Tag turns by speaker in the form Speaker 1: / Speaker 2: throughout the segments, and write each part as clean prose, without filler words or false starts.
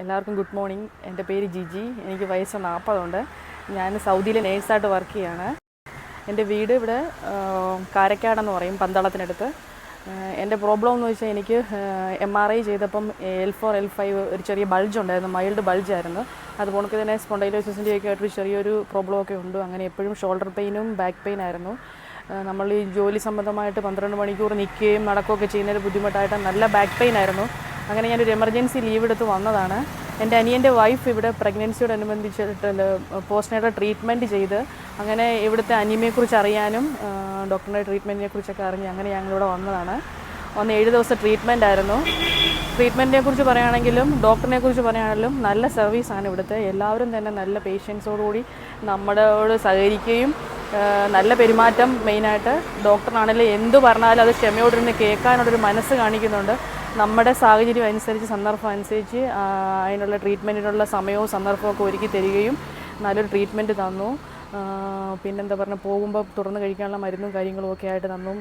Speaker 1: എല്ലാവർക്കും good morning. എൻ്റെ പേര് ജിജി. എനിക്ക് വയസ്സ് 40 ഉണ്ട്. ഞാൻ സൗദിയിൽ നേഴ്സായിട്ട് വർക്ക് ചെയ്യാണ്. എൻ്റെ വീട് ഇവിടെ കാരക്കാടെന്ന് പറയും, പന്തളത്തിനടുത്ത്. എൻ്റെ പ്രോബ്ലം എന്ന് വെച്ചാൽ എനിക്ക് MRI ചെയ്തപ്പം L4 L5 ഒരു ചെറിയ ബൾജ് ഉണ്ടായിരുന്നു, മൈൽഡ് ബൾജായിരുന്നു. അതുപോലെ തന്നെ സ്പോണ്ടൈലോസിസിൻ്റെ ഒക്കെ ആയിട്ടൊരു ചെറിയൊരു പ്രോബ്ലമൊക്കെ ഉണ്ട്. അങ്ങനെ എപ്പോഴും ഷോൾഡർ പെയിനും ബാക്ക് പെയിൻ ആയിരുന്നു. നമ്മൾ ഈ ജോലി സംബന്ധമായിട്ട് 12 മണിക്കൂർ നിൽക്കുകയും നടക്കുകയൊക്കെ ചെയ്യുന്നൊരു ബുദ്ധിമുട്ടായിട്ട് നല്ല ബാക്ക് പെയിൻ ആയിരുന്നു. അങ്ങനെ ഞാനൊരു എമർജൻസി ലീവ് എടുത്ത് വന്നതാണ്. എൻ്റെ അനിയൻ്റെ വൈഫ് ഇവിടെ പ്രഗ്നൻസിയോടനുബന്ധിച്ചിട്ട് പോസ്റ്റ്നേറ്റൽ ട്രീറ്റ്മെൻറ്റ് ചെയ്ത് അങ്ങനെ ഇവിടുത്തെ അനീമിയെക്കുറിച്ച് അറിയാനും ഡോക്ടറിൻ്റെ ട്രീറ്റ്മെൻറ്റിനെ കുറിച്ചൊക്കെ അറിഞ്ഞ് അങ്ങനെ ഞങ്ങളിവിടെ വന്നതാണ്. 7 ദിവസത്തെ ട്രീറ്റ്മെൻ്റ് ആയിരുന്നു. ട്രീറ്റ്മെൻറ്റിനെ കുറിച്ച് പറയുകയാണെങ്കിലും ഡോക്ടറിനെ കുറിച്ച് പറയുകയാണെങ്കിലും നല്ല സർവീസാണ് ഇവിടുത്തെ. എല്ലാവരും തന്നെ നല്ല പേഷ്യൻസോടുകൂടി നമ്മളോട് സഹകരിക്കുകയും നല്ല പെരുമാറ്റം, മെയിനായിട്ട് ഡോക്ടറാണെങ്കിലും എന്തു പറഞ്ഞാലും അത് ക്ഷമയോടിരുന്ന് കേൾക്കാനുള്ളൊരു മനസ്സ് കാണിക്കുന്നുണ്ട്. നമ്മുടെ സാഹചര്യം അനുസരിച്ച്, സന്ദർഭം അനുസരിച്ച് അതിനുള്ള ട്രീറ്റ്മെൻറ്റിനുള്ള സമയവും സന്ദർഭവും ഒക്കെ ഒരുക്കി തരികയും നല്ലൊരു ട്രീറ്റ്മെൻറ്റ് തന്നു. പിന്നെന്താ പറഞ്ഞാൽ, പോകുമ്പോൾ തുറന്ന് കഴിക്കാനുള്ള മരുന്നും കാര്യങ്ങളും ഒക്കെ ആയിട്ട് തന്നു.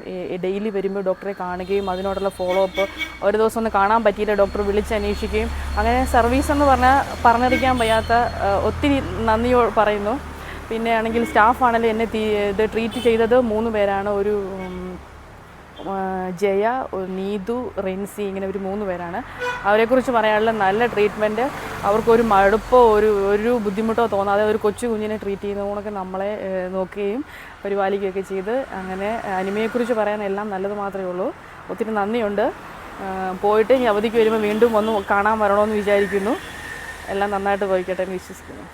Speaker 1: ഡെയിലി വരുമ്പോൾ ഡോക്ടറെ കാണുകയും അതിനോടുള്ള ഫോളോ അപ്പ്, ഒരു ദിവസം ഒന്ന് കാണാൻ പറ്റിയില്ല, ഡോക്ടർ വിളിച്ചന്വേഷിക്കുകയും അങ്ങനെ സർവീസ് എന്ന് പറഞ്ഞറിയിക്കാൻ വയ്യാത്ത ഒത്തിരി നന്ദി പറയുന്നു. പിന്നെ ആണെങ്കിൽ സ്റ്റാഫാണെങ്കിലും എന്നെ ഇത് ട്രീറ്റ് ചെയ്തത് 3 പേരാണ്. ഒരു ജയ, നീതു, റിൻസി, ഇങ്ങനെ ഒരു 3 പേരാണ്. അവരെക്കുറിച്ച് പറയാനുള്ള നല്ല ട്രീറ്റ്മെൻറ്റ്. അവർക്കൊരു മടുപ്പോ ഒരു ബുദ്ധിമുട്ടോ തോന്നാതെ ഒരു കൊച്ചു കുഞ്ഞിനെ ട്രീറ്റ് ചെയ്യുന്നതുകൊണ്ടൊക്കെ നമ്മളെ നോക്കുകയും പരിപാലിക്കുകയൊക്കെ ചെയ്ത്, അങ്ങനെ അനിമയെക്കുറിച്ച് പറയാൻ എല്ലാം നല്ലത് മാത്രമേ ഉള്ളൂ. ഒത്തിരി നന്ദിയുണ്ട്. പോയിട്ട് ഇനി അവധിക്ക് വരുമ്പോൾ വീണ്ടും ഒന്ന് കാണാൻ വരണമെന്ന് വിചാരിക്കുന്നു. എല്ലാം നന്നായിട്ട് പോയിക്കട്ടെ എന്ന് വിശ്വസിക്കുന്നു.